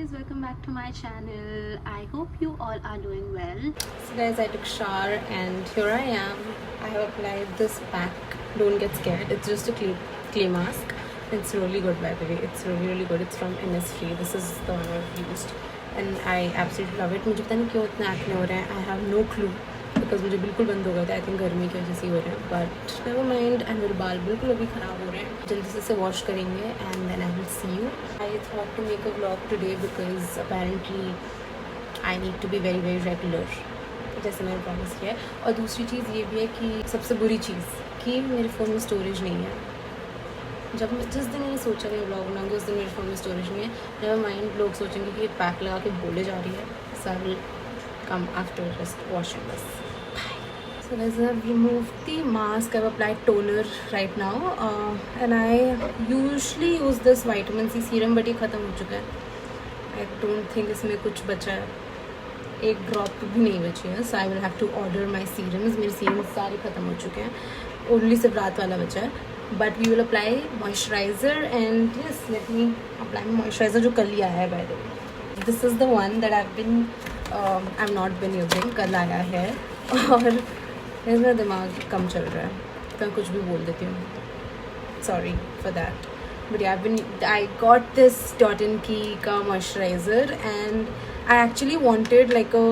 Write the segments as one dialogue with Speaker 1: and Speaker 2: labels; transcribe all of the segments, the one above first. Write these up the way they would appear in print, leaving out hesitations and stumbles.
Speaker 1: guys, welcome back to my channel. I hope you all are doing well.
Speaker 2: So guys, I took shower and here I am. I have applied this pack. Don't get scared. It's just a clay mask. It's really good, by the way. It's really good. It's from Innisfree. This is the one I've used and I absolutely love it. मुझे पता नहीं क्यों इतना acne हो रहे हैं. I have no clue because मुझे बिल्कुल बंद हो गया था. I think गर्मी की वजह से हो रहे हैं. But never mind. And मेरे बाल बिल्कुल अभी ख़राब हो रहे हैं. जल्दी से इसे वॉश करेंगे and then I will see you. I thought to make a vlog today because apparently I need to be very regular. जैसे मैंने प्रॉमिस किया है. और दूसरी चीज़ ये भी है कि सबसे बुरी चीज़ कि मेरे फ़ोन में स्टोरेज नहीं है. जब मैं जिस दिन ये सोचा कि ब्लॉग बनाऊंगी उस दिन मेरे फ़ोन में स्टोरेज नहीं है. नेवर माइंड, लोग सोचेंगे कि ये पैक लगा के बोले जा रही है. So I will come after just washing this. So guys, I have removed the mask. I have applied toner right now and I usually use this vitamin C serum but ये ख़त्म हो चुका है. I don't think इसमें कुछ बचा है. एक ड्रॉप भी नहीं बची है. So I will have to order my serums. मेरे serums सारे ख़त्म हो चुके हैं. Only सिर्फ रात वाला बचा है. But we will apply moisturizer and yes, let me apply my moisturizer जो कल ही आया है by the way. This is the one that I've not been using. कल आया है और मेरा दिमाग कम चल रहा है तो मैं कुछ भी बोल देती हूँ. Sorry for that. But yeah, I got this Dot & Key का moisturizer and I actually wanted like a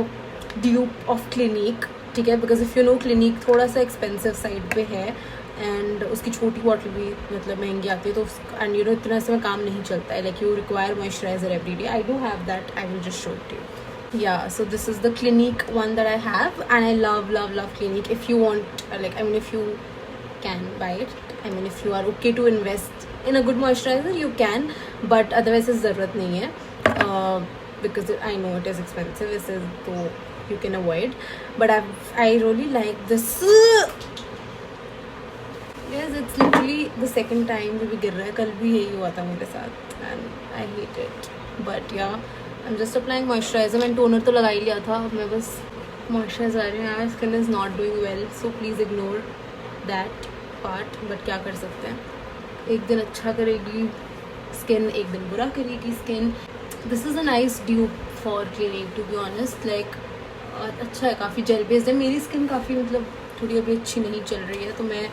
Speaker 2: dupe of Clinique. ठीक है, because if you know Clinique थोड़ा सा expensive side पे है and उसकी छोटी बॉटल भी मतलब महंगी आती है तो and you know इतना इसमें काम नहीं चलता है. Like you require moisturizer every day. I do have that. I will just show it to you. Yeah, so this is the Clinique one that I have and I love Clinique. If you want if you can buy it, if you are okay to invest in a good moisturizer you can, but otherwise इस ज़रूरत नहीं है because I know it is expensive. This is so you can avoid, but I really like this. Yes, it's literally the second time जो भी गिर रहा है. कल भी यही हुआ था मेरे साथ and I hate it. But yeah, I'm just applying moisturizer. मैंने टोनर तो लगा ही लिया था. अब मैं बस moisturizer आ रही हूँ. My skin is not doing well, so please ignore that part. But क्या कर सकते हैं. एक दिन अच्छा करेगी skin, एक दिन बुरा करेगी skin. This is a nice dupe for Clinique to be honest. Like अच्छा है, काफ़ी जेल बेस्ड है. मेरी स्किन काफ़ी मतलब थोड़ी अभी अच्छी नहीं चल रही है तो मैं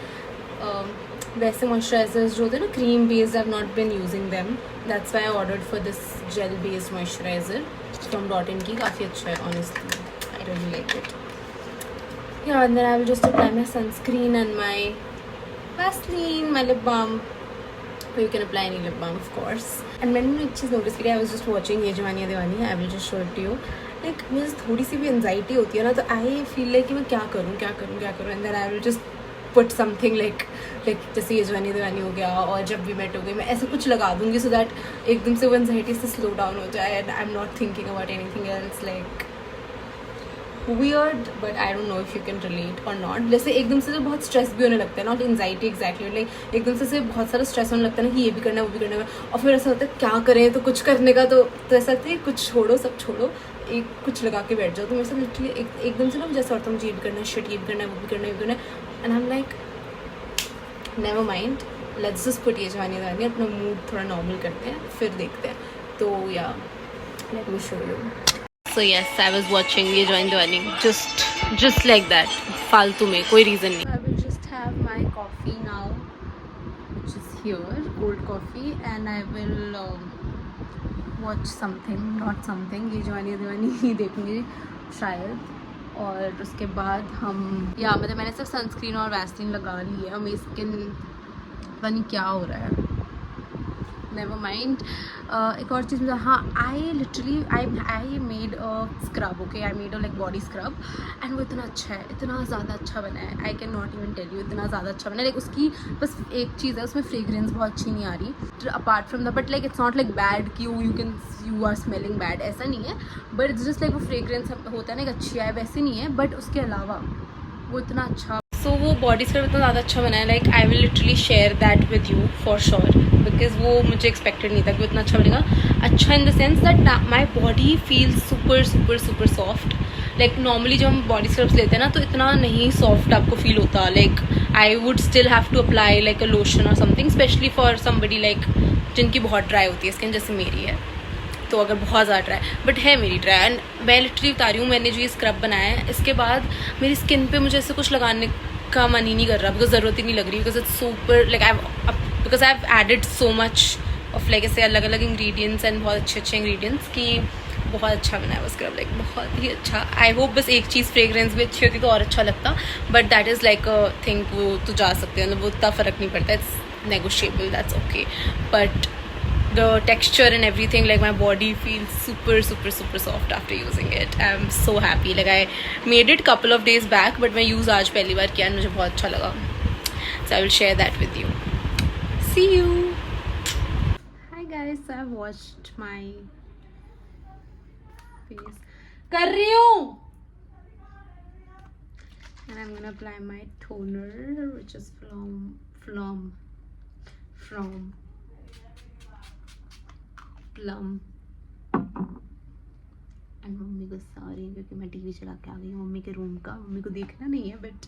Speaker 2: वैसे मॉइस्चराइजर्स जो होते हैं ना cream based, I have not been using them. That's why I ordered for this gel based moisturiser from Dot & Key. काफ़ी अच्छा है honestly. I really like it. Yeah, and then I will just apply my sunscreen and my Vaseline, my lip balm. So you can apply any lip balm of course. And मैंने एक चीज़ notice की, I was just watching ये जवानी है दीवानी. I will just show it to you. Like मुझे थोड़ी सी भी anxiety होती है ना तो आई फील लाइक कि मैं क्या करूँ and then I will just put something like जैसे ये जवानी दीवानी हो गया और जब भी मेट हो गई मैं ऐसा कुछ लगा दूँगी so that एकदम से वो एनजाइटी से स्लो डाउन हो जाए and I'm not thinking about anything else. Like weird, but I don't know if you can relate or not. जैसे एकदम से तो बहुत स्ट्रेस भी होने लगता है, नॉट एंजाइटी एग्जैक्टली, लाइक एकदम से बहुत सारा स्ट्रेस होने लगता है ना कि ये भी करना है वो भी करना है और फिर ऐसा होता है क्या करें. तो कुछ करने का तो ऐसा लगता है कुछ छोड़ो, सब छोड़ो, एक कुछ लगा के बैठ जाओ. तो मेरे साथ लिटरली एकदम से ना जैसा होता है मुझे ये भी करना है, शिट ये भी करना है, वो भी करना है, ये भी करना है. And I am like never mind, let's just put ये जवानी दीवानी, अपना मूड थोड़ा नॉर्मल करते हैं फिर देखते हैं. तो या let me show you. So yes, I was watching ये जवानी दीवानी just like that, फालतू में कोई reason नहीं. I will just have my coffee now, which is here, cold coffee, and I will watch something, not something. ये जवानी दीवानी ही देखूँगी शायद. और उसके बाद हम मतलब मैंने सिर्फ सनस्क्रीन और वैसलीन लगा ली है. मेरी स्किन पता नहीं क्या हो रहा है. Never mind. एक और चीज़ हाँ, I made a scrub. Okay, I made a like body scrub and वो इतना अच्छा है, इतना ज़्यादा अच्छा बना है. I can not even tell you, इतना ज़्यादा अच्छा बना है. लाइक उसकी बस एक चीज़ है, उसमें फ्रेगरेंस बहुत अच्छी नहीं आ रही apart from the, but like it's not like bad कि यू आर स्मेलिंग बैड, ऐसा नहीं है. बट इट्स जस्ट लाइक वो फ्रेगरेंस होता है ना एक अच्छी है, वैसे नहीं है. बट उसके अलावा वो इतना अच्छा, सो वो बॉडी स्क्रब इतना ज़्यादा अच्छा बना है. Like I will literally share that with you for sure because वो मुझे एक्सपेक्टेड नहीं था कि वो इतना अच्छा बनेगा. अच्छा in the sense that my body feels super soft. Like normally जब हम बॉडी स्क्रब्स लेते हैं ना तो इतना नहीं सॉफ्ट आपको फील होता. Like I would still have to apply like a lotion और something, specially for somebody like जिनकी बहुत ड्राई होती है स्किन जैसे मेरी है. तो अगर बहुत ज़्यादा ड्राई, बट है मेरी ड्राई। एंड मैं लिटरली बता रही हूँ, मैंने जो ये स्क्रब बनाया है इसके बाद मेरी स्किन पे मुझे ऐसे कुछ लगाने का मन ही नहीं कर रहा, बिकॉज ज़रूरत ही नहीं लग रही, because it's super like because I have added so much of like ऐसे अलग अलग इंग्रेडिएंट्स एंड बहुत अच्छे अच्छे इंग्रेडिएंट्स कि बहुत अच्छा बना है वो स्क्रब, लाइक बहुत ही अच्छा। आई होप बस एक चीज़ फ्रेग्रेंस भी अच्छी होती तो और अच्छा लगता, but that is like a think, वो तो जा सकते हैं, मतलब वो उतना फ़र्क नहीं पड़ता, it's negotiable, that's okay. But the texture and everything, like my body feels super super super soft after using it. I'm so happy. Like I made it couple of days back, but मैं use आज पहली बार किया, मुझे बहुत अच्छा लगा, so I will share that with you. See you. Hi guys, so I've washed my face. कर रही हूँ. And I'm gonna apply my toner, which is from Plum. And mummy को सॉरी क्योंकि मैं टीवी चला के आ गई हूँ मम्मी के रूम का, मम्मी को देखना नहीं है, बट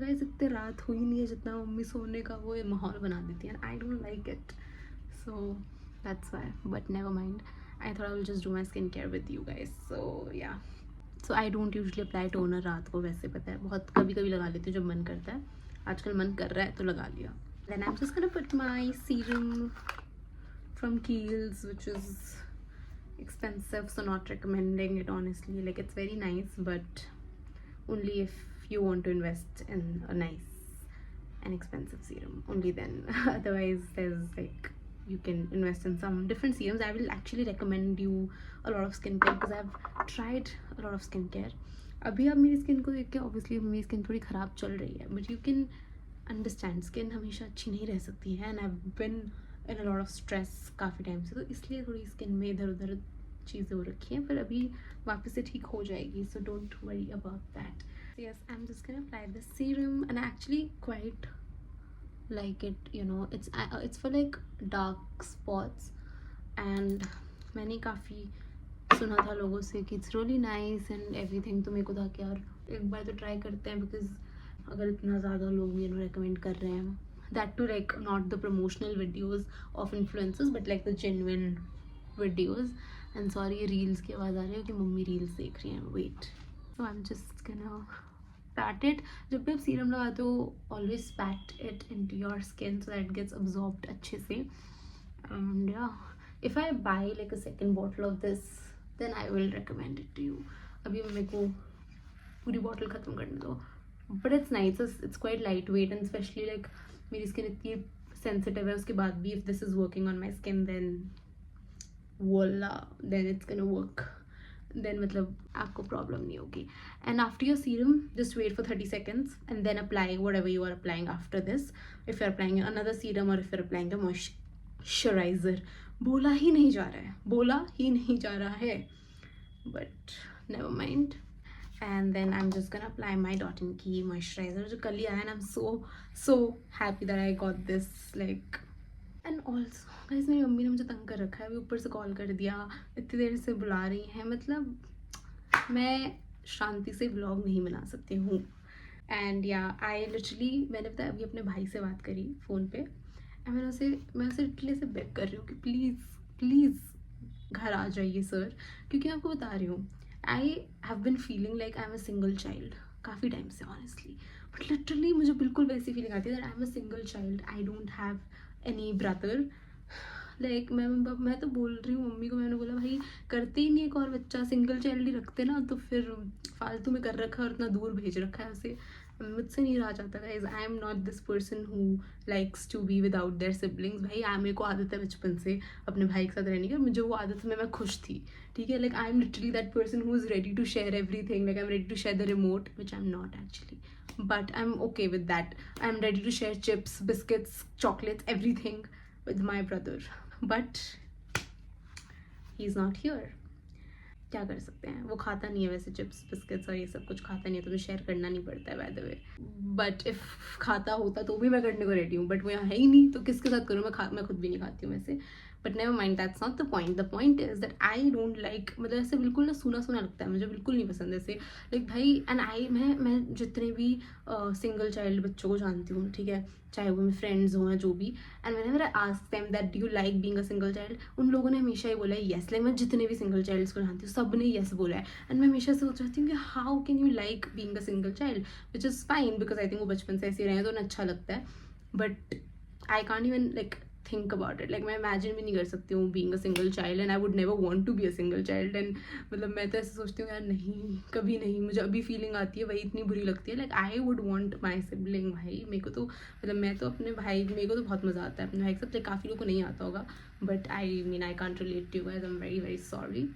Speaker 2: गाइस इतनी रात हुई नहीं है जितना मम्मी सोने का वो माहौल बना देती है, I don't like it, so that's why, but never mind, I thought I will just do my skin care with you guys. So yeah, so I don't usually apply toner रात को, वैसे पता है बहुत कभी कभी लगा लेती हूँ जब मन करता है, आजकल मन कर रहा है तो लगा लिया। Then I am just gonna put my serum from Kiehl's, which is expensive, so not recommending it honestly, like it's very nice but only if you want to invest in a nice and expensive serum, only then otherwise there's like you can invest in some different serums. I will actually recommend you a lot of skincare because I've tried a lot of skincare. अभी आप मेरी skin को देख के obviously मेरी skin थोड़ी ख़राब चल रही है, but you can understand skin हमेशा अच्छी नहीं रह सकती है, and I've been in a lot of stress काफ़ी टाइम से, तो इसलिए थोड़ी स्किन में इधर उधर चीज़ें हो रखी हैं, पर अभी वापस से ठीक हो जाएगी, so don't worry about that. Yes, I am just gonna apply this serum and I actually quite like it, you know, it's for like dark spots, and मैंने काफ़ी सुना था लोगों से कि it's really nice and everything, तो मेरे को था कि यार एक बार तो ट्राई करते हैं, बिकॉज अगर इतना ज़्यादा लोग मेरे को रेकमेंड कर रहे हैं, that too like not the promotional videos of influencers but like the genuine videos. And sorry reels की आवाज़ आ रही है कि मम्मी reels देख रही हैं, wait, so I'm just gonna pat it. जब भी आप सीरम लगाते हो always pat it into your skin so that it gets absorbed अच्छे से, and yeah, if I buy like a second bottle of this then I will recommend it to you. अभी मेरे को पूरी बॉटल ख़त्म करने दो, but it's nice, it's quite lightweight and especially like मेरी स्किन इतनी सेंसिटिव है, उसके बाद भी if this is working on my skin then voila, then it's gonna work, then मतलब आपको प्रॉब्लम नहीं होगी। And after your serum just wait for 30 seconds and then apply whatever you are applying after this, if you are applying another serum और if you are applying a moisturizer. बोला ही नहीं जा रहा है, but never mind. And then I'm just gonna apply my Dot & Key moisturizer जो कल ही आया, and I'm so happy that I got this, like, and also guys मेरी मम्मी ने मुझे तंग कर रखा है, अभी ऊपर से कॉल कर दिया, इतनी देर से बुला रही हैं, मतलब मैं शांति से व्लॉग नहीं बना सकती हूँ। एंड या आई लिटरली, मैंने पता अभी अपने भाई से बात करी फ़ोन पे, एंड मैं उसे लिटरली से बेग कर रही हूँ कि प्लीज़ घर आ जाइए सर, क्योंकि मैं आपको बता रही हूँ I have been feeling like I am a single child काफ़ी टाइम से ऑनेस्टली, बट लिटरली मुझे बिल्कुल वैसी फीलिंग आती है that I am a single child, I don't have any brother, like मैं तो बोल रही हूँ मम्मी को, मैंने बोला भाई करते ही नहीं एक और बच्चा, सिंगल चाइल्ड ही रखते ना, तो फिर फालतू में कर रखा है और इतना दूर भेज रखा है उसे, मुझसे नहीं रहा जाता guys. I am not this person who likes to be without their siblings. भाई मेरे को आदत है बचपन से अपने भाई के साथ रहने की, मुझे वो आदत में मैं खुश थी, ठीक है, like I am literally that person who is ready to share everything, like I am ready to share the remote, which I am not actually, but I'm okay with that. I'm ready to share chips, biscuits, chocolates, everything with my brother, but he's not here. क्या कर सकते हैं, वो खाता नहीं है वैसे chips biscuits और ये सब कुछ खाता नहीं है, तो मुझे शेयर करना नहीं पड़ता है bye the way, but if खाता होता तो भी मैं करने को रेडी हूँ, बट वो यहाँ है ही नहीं, तो किसके साथ करूँ, मैं खुद भी नहीं खाती हूँ वैसे, but never mind, that's not the point. The point is that I don't like, मतलब ऐसे बिल्कुल ना सूना सूना लगता है मुझे, बिल्कुल नहीं पसंद ऐसे. लाइक भाई एंड मैं जितने भी सिंगल चाइल्ड बच्चों को जानती हूँ, ठीक है, चाहे वो मेरे फ्रेंड्स हों या जो भी, and whenever I ask them that do you like being a single child, उन लोगों ने हमेशा ही बोला है येस. लाइक मैं जितने भी सिंगल चाइल्ड्स को जानती हूँ सब ने येस बोला है. एंड मैं हमेशा सोच रही हूँ कि how can you like being a single child, which is fine because I think वो बचपन से ऐसे रहे हैं तो उन्हें अच्छा लगता है. But I can't even like think about it. Like मैं इमेजिन भी नहीं कर सकती हूँ being a single child, and I would never want to be a single child. And मतलब मैं तो ऐसे सोचती हूँ यार नहीं, कभी नहीं. मुझे अभी फीलिंग आती है वही इतनी बुरी लगती है. Like I would want my sibling. भाई मेरे को तो मतलब मैं तो अपने भाई, मेरे को तो बहुत मज़ा आता है अपने भाई के साथ. काफ़ी लोगों को नहीं आता होगा, but I mean I can't relate to you guys, I am very very sorry.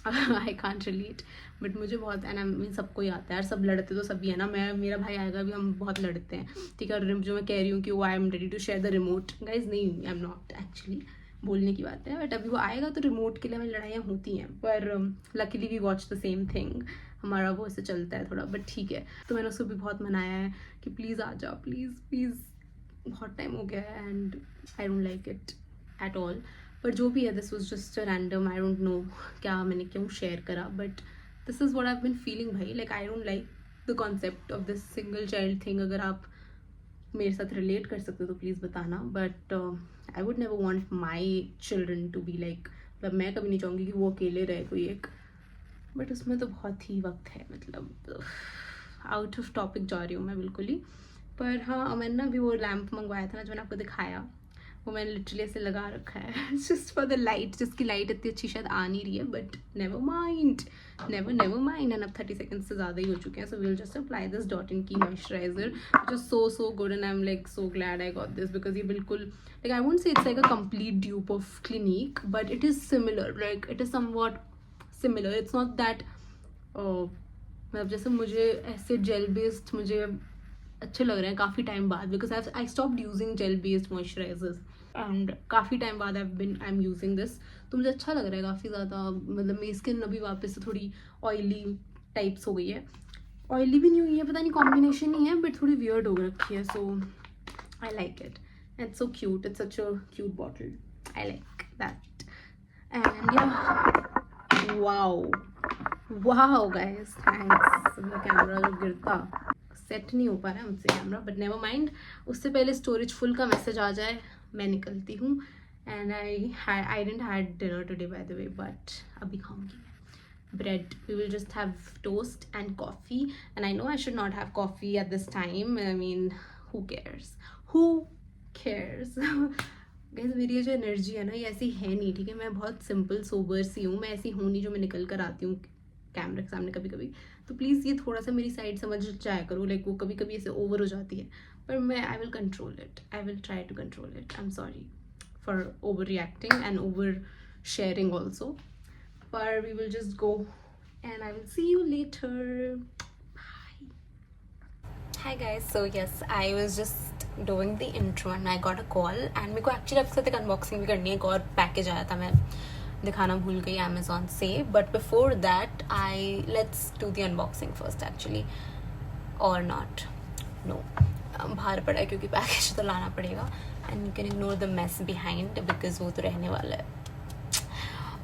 Speaker 2: I can't relate, but मुझे बहुत, एंड आई मीन सबको ही आता है यार, सब लड़ते तो सभी है ना. मेरा भाई आएगा भी, हम बहुत लड़ते हैं, ठीक है. और जो मैं कह रही हूँ कि वो I am ready to share the remote, guys नहीं, आई एम नॉट एक्चुअली, बोलने की बात है. बट अभी वो आएगा तो रिमोट के लिए हमें लड़ाइयाँ होती हैं, पर luckily we watch the same thing. हमारा वो ऐसे चलता है थोड़ा, बट ठीक है. तो मैंने उसको भी बहुत मनाया है कि प्लीज़ आ जाओ, प्लीज़ प्लीज़, बहुत टाइम हो गया है and I don't like it at all. पर जो भी है, this was just random, I don't know क्या मैंने क्यों शेयर करा, but this is what I have been feeling भाई. Like I don't like the concept of this single child thing. अगर आप मेरे साथ रिलेट कर सकते हो तो प्लीज़ बताना. But I would never want my children to be like, मतलब मैं कभी नहीं चाहूँगी कि वो अकेले रहे कोई एक. बट उसमें तो बहुत ही वक्त है, मतलब आउट ऑफ टॉपिक जा रही हूँ मैं बिल्कुल ही. पर हाँ, मैंने ना अभी वो लैम्प मंगवाया था ना जो मैंने आपको दिखाया, वो मैंने लिटरली ऐसे लगा रखा है जस्ट फॉर द लाइट, जिसकी लाइट इतनी अच्छी शायद आ नहीं रही है, but never mind, never mind. And अब 30 सेकंड्स से ज़्यादा ही हो चुके हैं, so we will just apply this Dot and Key moisturizer, which is so good. And I am like so glad I got this, because ये बिल्कुल like I won't say it's like a complete dupe of Clinique, but it is similar, like it is somewhat similar. It's not that मतलब जैसे मुझे ऐसे gel based मुझे अच्छे लग रहे हैं काफ़ी टाइम बाद, because I stopped using gel based moisturisers and काफ़ी टाइम बाद आई एम यूजिंग दिस, तो मुझे अच्छा लग रहा है काफ़ी ज़्यादा. मतलब मेरी स्किन अभी वापस से थोड़ी ऑयली टाइप्स हो गई है, ऑयली भी नहीं हुई है, पता नहीं कॉम्बिनेशन ही है, बट थोड़ी वियर्ड हो रखी है. So I like it, it's so cute, it's such a cute bottle, I like that. And yeah wow guys, thanks. Camera जो गिरता सेट नहीं हो पा रहा है मुझसे कैमरा, बट नेवर माइंड. उससे पहले स्टोरेज फुल का मैसेज आ जाए मैं निकलती हूँ. And I didn't had dinner today by the way, but अभी खाऊंगी bread. We will just have toast and coffee, and I know I should not have coffee at this time. I mean who cares guys. मेरी ये जो energy है ना, ये ऐसी है नहीं, ठीक है. मैं बहुत सिंपल सोबर सी हूँ, मैं ऐसी हूँ नहीं जो मैं निकल कर आती हूँ कैमरे के सामने कभी कभी. तो प्लीज़ ये थोड़ा सा मेरी साइड समझ जाया करो, लाइक वो कभी कभी ऐसे ओवर हो जाती है, पर मैं I will control it, I will try to control it. I am sorry for over reacting and over sharing also, पर we will just go and I will see you later. Bye. Hi guys, so yes I was just doing the intro and I got a call, and मेरे को actually आपके साथ एक unboxing भी करनी है. एक और पैकेज आया था, मैं दिखाना भूल गई अमेज़ॉन से, but before that let's do the unboxing first actually, और नॉट नो बाहर पड़ा है क्योंकि पैकेज तो लाना पड़ेगा. And you can ignore the mess behind because वो तो रहने वाला है.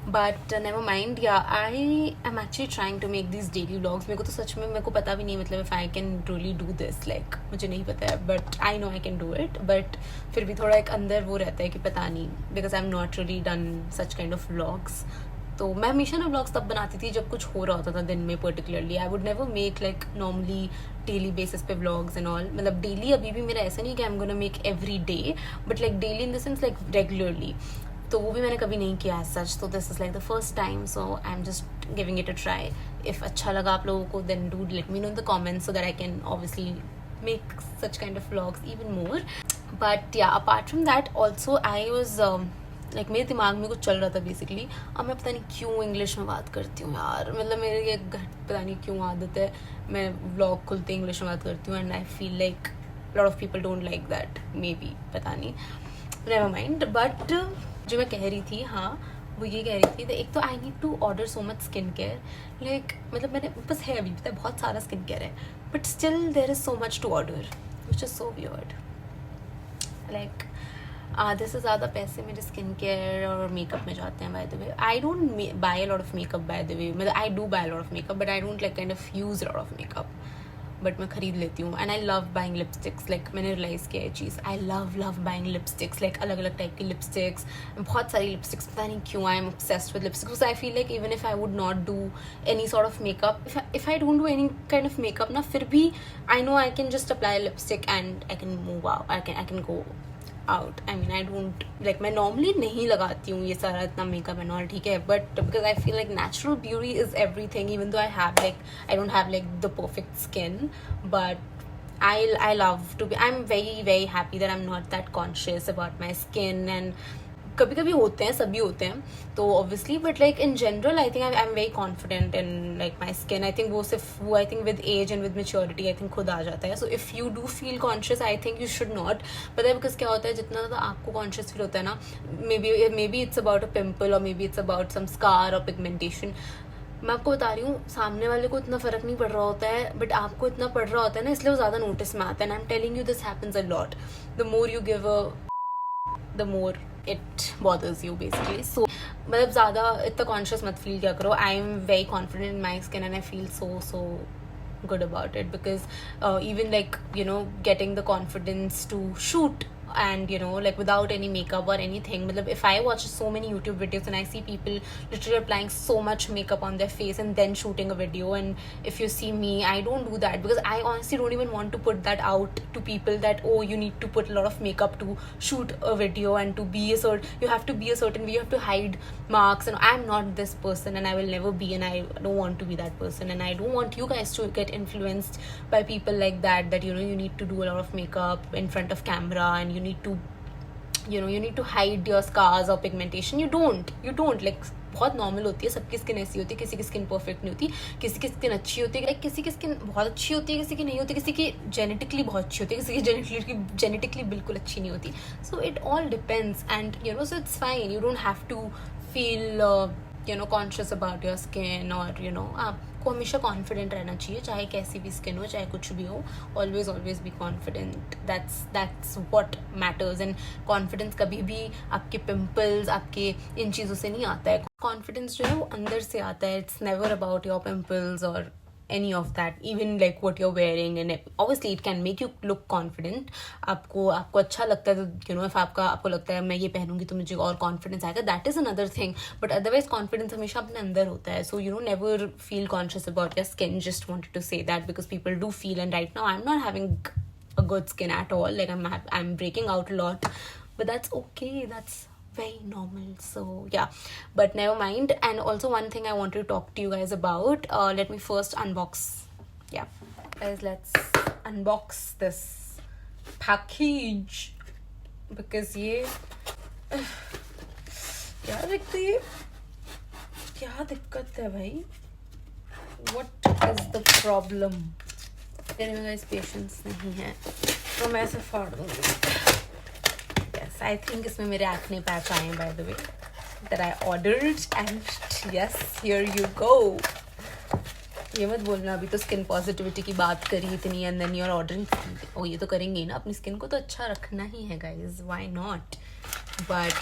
Speaker 2: But never mind. Yeah I am actually trying to make this daily vlogs. मेरे को तो सच में मेरे को पता भी नहीं, मतलब if I can really do this, like मुझे नहीं पता है, but I know I can do it. But फिर भी थोड़ा एक अंदर वो रहता है कि पता नहीं, because I am not really done such kind of vlogs. तो मैं हमेशा ना व्लॉग्स तब बनाती थी जब कुछ हो रहा होता था दिन में particularly. I would never make like normally daily basis पे व्लॉग्स एंड ऑल. मतलब डेली अभी भी मेरा ऐसा नहीं कि I am gonna make every day, but like daily in the sense like regularly. तो वो भी मैंने कभी नहीं किया है सच. तो this is like the first time, so I am just giving it a try. If अच्छा लगा आप लोगों को, then do let me know in the comments so that I can obviously make such kind of vlogs even more. But yeah apart from that also I was like मेरे दिमाग में कुछ चल रहा था बेसिकली. अब मैं पता नहीं क्यों इंग्लिश में बात करती हूँ यार, मतलब मेरी ये पता नहीं क्यों आदत है, मैं व्लॉग खुलते इंग्लिश में बात करती हूँ. And I feel like lot of people don't like that, may be, पता नहीं, नेवर माइंड. बट जो मैं कह रही थी, हाँ वो ये कह रही थी, एक तो I need to order so much skin care. Like मतलब मैंने बस है अभी पता है बहुत सारा स्किन केयर है, but still there is so much to order which is so weird. Like आधे से ज़्यादा पैसे मेरे स्किन केयर और मेकअप में जाते हैं by the way. I don't buy a lot of makeup by the way. मतलब I do buy a lot of makeup but I don't like kind of use a lot of makeup. But मैं खरीद लेती हूँ. And I love buying lipsticks. Like मैंने realize किया ये चीज़. I love buying lipsticks. Like अलग अलग टाइप की लिपस्टिक्स. बहुत सारी लिपस्टिक्स. पता नहीं क्यों I am obsessed with lipsticks. Because I feel like even if I would not do any sort of makeup, if I don't do any kind of makeup ना, फिर भी I know I can just apply lipstick and I can move out. I can go out. I mean, I don't like, मैं normally नहीं लगाती हूँ ये सारा इतना makeup and all, ठीक है, but because I feel like natural beauty is everything. Even though I don't have like the perfect skin, but I love to be. I'm very happy that I'm not that conscious about my skin. And कभी कभी होते हैं, सभी होते हैं तो obviously, but like in general I think I am very confident in like my skin. I think वो I think with age and with maturity I think खुद आ जाता है. So if you do feel conscious I think you should not. पता है because क्या होता है, जितना ज़्यादा आपको कॉन्शियस फील होता है ना, maybe it's about a pimple और maybe it's about some scar और पिगमेंटेशन. मैं आपको बता रही हूँ, सामने वाले को इतना फ़र्क नहीं पड़ रहा होता है बट आपको इतना पड़ रहा होता है ना, इसलिए वो ज़्यादा नोटिस में आता है. And I am telling you this happens a lot. The more you give the more it bothers you basically. So मतलब ज़्यादा इतना conscious मत feel किया करो. I am very confident in my skin and I feel so good about it because even like, you know, getting the confidence to shoot and, you know, like without any makeup or anything. मतलब if I watch so many YouTube videos and I see people literally applying so much makeup on their face and then shooting a video, and if you see me, I don't do that because I honestly don't even want to put that out to people that, oh, you need to put a lot of makeup to shoot a video and to be a certain, you have to be a certain way, you have to hide marks, and I'm not this person and I will never be, and I don't want to be that person, and I don't want you guys to get influenced by people like that, you know, you need to do a lot of makeup in front of camera and you need to, you know, you need to hide your scars or pigmentation. You don't like, बहुत normal होती है. सबकी skin ऐसी होती है. किसी की skin perfect नहीं होती, किसी की स्किन अच्छी होती है, किसी की स्किन बहुत अच्छी होती है, किसी की नहीं होती, किसी की जेनेटिकली बहुत अच्छी होती है, किसी की जेनेटिकली बिल्कुल अच्छी नहीं होती. So it all depends and you know, so it's fine. You don't have to feel you know conscious about your skin, और यू नो आपको हमेशा कॉन्फिडेंट रहना चाहिए, चाहे कैसी भी स्किन हो, चाहे कुछ भी हो. Always be confident. That's what matters. And confidence कभी भी आपके पिम्पल्स, आपके इन चीज़ों से नहीं आता है. कॉन्फिडेंस जो है वो अंदर से आता है. It's never about your pimples और any of that, even like what you're wearing, and obviously it can make you look confident. आपको अच्छा लगता है तो, you know, if आपको लगता है मैं ये पहनूंगी तो मुझे और confidence आएगा, that is another thing. But otherwise confidence हमेशा अपने अंदर होता है. So you know, never feel conscious about your skin. Just wanted to say that because people do feel, and right now I'm not having a good skin at all. Like I'm breaking out a lot, but that's okay. That's very normal. So yeah, but never mind. And also one thing I wanted to talk to you guys about, let me first unbox. Yeah guys, let's unbox this package because ये यार देखते ये क्या दिक्कत है भाई. What is the problem? मेरे में guys patience नहीं है तो मैं ऐसे फाड़ दूँगी. I think इसमें मेरे acne patch आए हैं by the way that I ordered, and yes, here you go. ये मत बोलना अभी तो स्किन पॉजिटिविटी की बात करी इतनी and then you're ordering. ओ ये तो करेंगे ही ना, अपनी स्किन को तो अच्छा रखना ही है guys, why not? But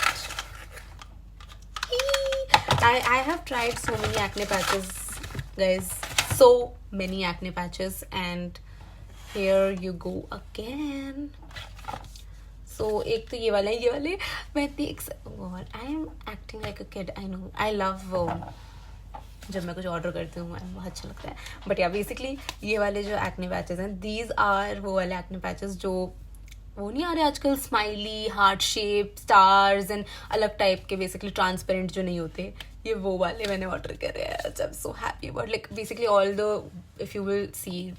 Speaker 2: I have tried so many acne patches guys, so many acne patches, and here you go again. So एक तो ये वाले मैं I am acting like a kid. I know, I love जब मैं कुछ order करती हूँ बहुत अच्छा लगता है. बट या बेसिकली ये वाले जो एक्ने पैचेस हैं, दीज आर वो वाले एक्ने पैचेस जो वो नहीं आ रहे आजकल, smiley, heart shape, stars and अलग टाइप के, बेसिकली ट्रांसपेरेंट जो नहीं होते, ये वो वाले मैंने ऑर्डर करे हैं. I am so happy about, like basically all the, if you will see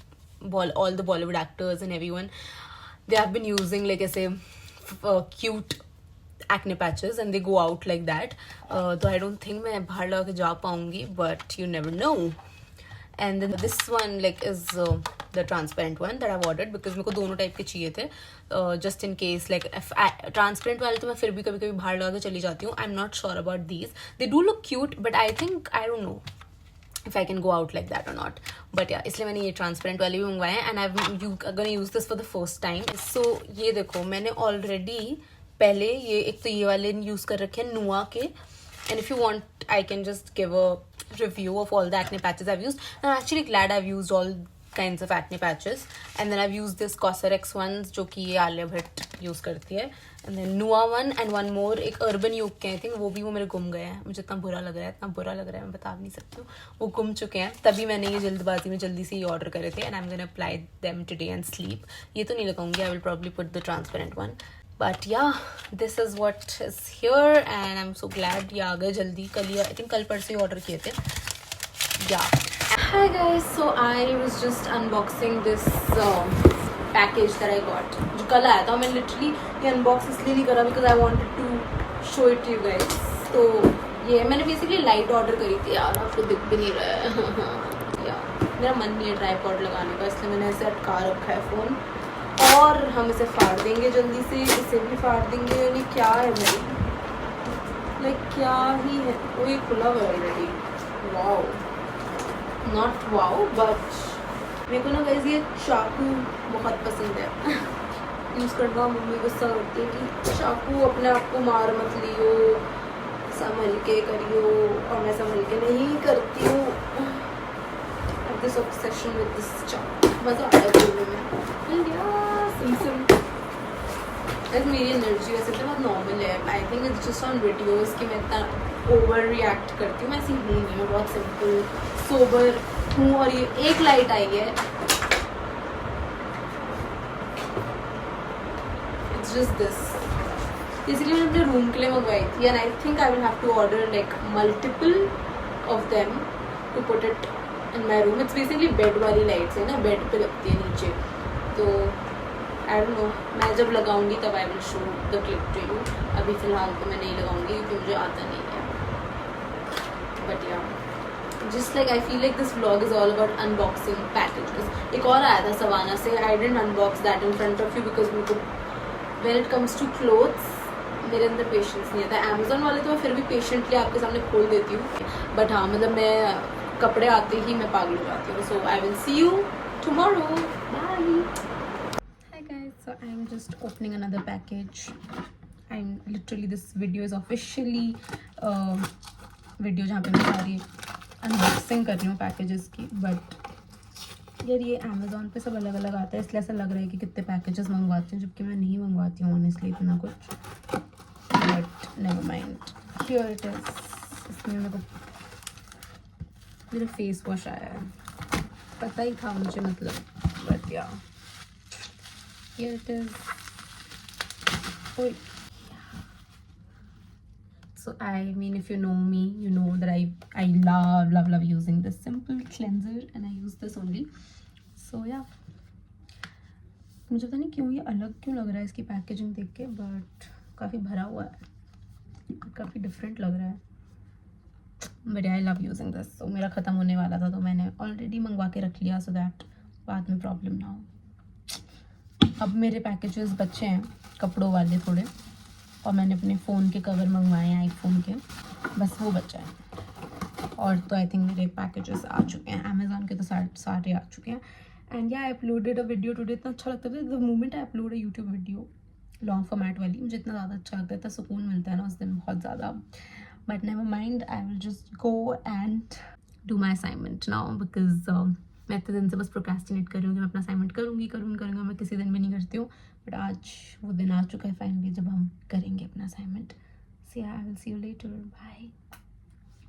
Speaker 2: all the Bollywood actors and everyone, they have been using like ऐसे cute acne patches and they go out like that. So I don't think मैं बाहर लगा के जा पाऊंगी, but you never know. And then this one like is the transparent one that I've ordered because मेरे को दोनों टाइप के चाहिए थे, just in case. like transparent वाले तो मैं फिर भी कभी बाहर लगा के चली जाती हूँ. I'm not sure about these. They do look cute, but I think I don't know if I can go out like that or not. But yeah, इसलिए मैंने ये ट्रांसपेरेंट वाले भी मंगवाए हैं and I'm gonna use this for the first time. So ये देखो, मैंने already पहले ये एक तो ये वाले यूज़ कर रखे हैं नुआ के, and if you want I can just give a review of all the acne patches I've used. I'm actually glad I've used all kinds of acne patches, and then I've used this Cosrx ones जो कि ये Alia Bhatt use करती है, and then Nua one and one more एक Urban Youth के आई think, वो भी वो मेरे गुम गए हैं, मुझे इतना बुरा लग रहा है मैं बता भी नहीं सकती हूँ, वो गुम चुके हैं, तभी मैंने ये जल्दबाजी में जल्दी से ये ऑर्डर करे थे, and I'm gonna apply them today and sleep. ये तो नहीं लगाऊंगी, I will probably put the transparent one. But yeah, this is what is here and I'm so glad ये आ गए जल्दी. कल ही I think कल परसों ही ऑर्डर किए थे. Yeah. Hi guys, so I was just unboxing this package that I got. जो कल आया था, मैं literally ये unbox इसलिए नहीं करा because I wanted to show it to you guys. तो ये मैंने basically लाइट ऑर्डर करी थी यार, आपको दिख भी नहीं रहा है. यार मेरा मन नहीं है ट्राइपॉड लगाने का, इसलिए मैंने ऐसे अटका रखा है फ़ोन. और हम इसे फाड़ देंगे जल्दी से, इसे भी फाड़ देंगे. यानी क्या है भाई, लाइक क्या ही है, वो ये खुला हुआ है already. Wow, not wow but मेरे को ना गाइस ये चाकू बहुत पसंद है यूज़ करना. मम्मी गुस्सा करती है कि चाकू अपने आप को मार मत लियो, संभल के करियो, और मैं संभल के नहीं करती हूँ. दिस ऑब्सेशन विद दिस चाकू, मज़ा आता है बोलने में. मेरी एनर्जी वैसे तो बहुत नॉर्मल है. I think it's just on videos कि मैं इतना ओवर रिएक्ट करती हूँ. मैं ऐसी हूँ नहीं, मैं बहुत सिंपल सोबर हूँ. और ये एक लाइट आई है, इट्स जस्ट दिस. इसलिए मैंने अपने रूम के लिए मंगवाई थी, and I think I will have to order like multiple of them to put it in my room. It's basically bed वाली लाइट्स है ना, बेड पे लगती है नीचे. तो आई डोंट नो, मैं जब लगाऊंगी तब I will show the clip to you. अभी फ़िलहाल तो मैं नहीं लगाऊंगी क्योंकि मुझे आता नहीं है. बट या just like I feel like this vlog is all about unboxing packages. एक और आया था सवाना से, I didn't unbox that in front of you because मेरे को when it comes to clothes मेरे अंदर पेशेंस नहीं आता. अमेजोन वाले तो मैं फिर भी पेशेंटली आपके सामने खोल देती हूँ, बट हाँ मतलब मैं कपड़े आते ही मैं पागल हो जाती हूँ. So I will see you tomorrow. Bye. Hi guys, so I'm just opening another package. I'm literally, this video is officially video जहाँ पे मैं सारी unboxing कर रही हूँ packages की. But यार ये Amazon पे सब अलग अलग आता है, इसलिए ऐसा लग रहा है कि कितने packages मंगवाती हूँ, जबकि मैं नहीं मंगवाती हूँ honestly इतना कुछ. But never mind. Here it is. इसमें मेरे को मेरा फेस वॉश आया है, पता ही था मुझे मतलब. बट या here it is. So I mean if you know me, you know that I love using this simple cleanser and I use this only. So yeah, मुझे पता नहीं क्यों ये अलग क्यों लग रहा है इसकी पैकेजिंग देख के, बट काफ़ी भरा हुआ है, काफ़ी डिफरेंट लग रहा है. But I love using this. So मेरा ख़त्म होने वाला था तो मैंने ऑलरेडी मंगवा के रख लिया, सो दैट बाद में प्रॉब्लम ना हो. अब मेरे पैकेजेस बचे हैं कपड़ों वाले थोड़े, और मैंने अपने फ़ोन के कवर मंगवाए हैं आईफोन के, बस वो बचा है. और तो आई थिंक मेरे पैकेजेस आ चुके हैं. अमेज़ॉन के तो सारे आ चुके हैं. एंड या I uploaded a video today. इतना अच्छा लगता है the moment I upload a YouTube video long format वाली, मुझे इतना ज़्यादा अच्छा लगता है, इतना सुकून मिलता है ना उस दिन, बहुत ज़्यादा. But never mind, I will just go and do my assignment now because मैं इतने दिन से बस प्रोक्रेस्टिनेट कर रही हूँ कि मैं अपना असाइनमेंट करूँगी. मैं किसी दिन भी नहीं करती हूँ, बट आज वो दिन आ चुका है फाइनली जब हम करेंगे अपना assignment. So yeah, I will see you later. Bye.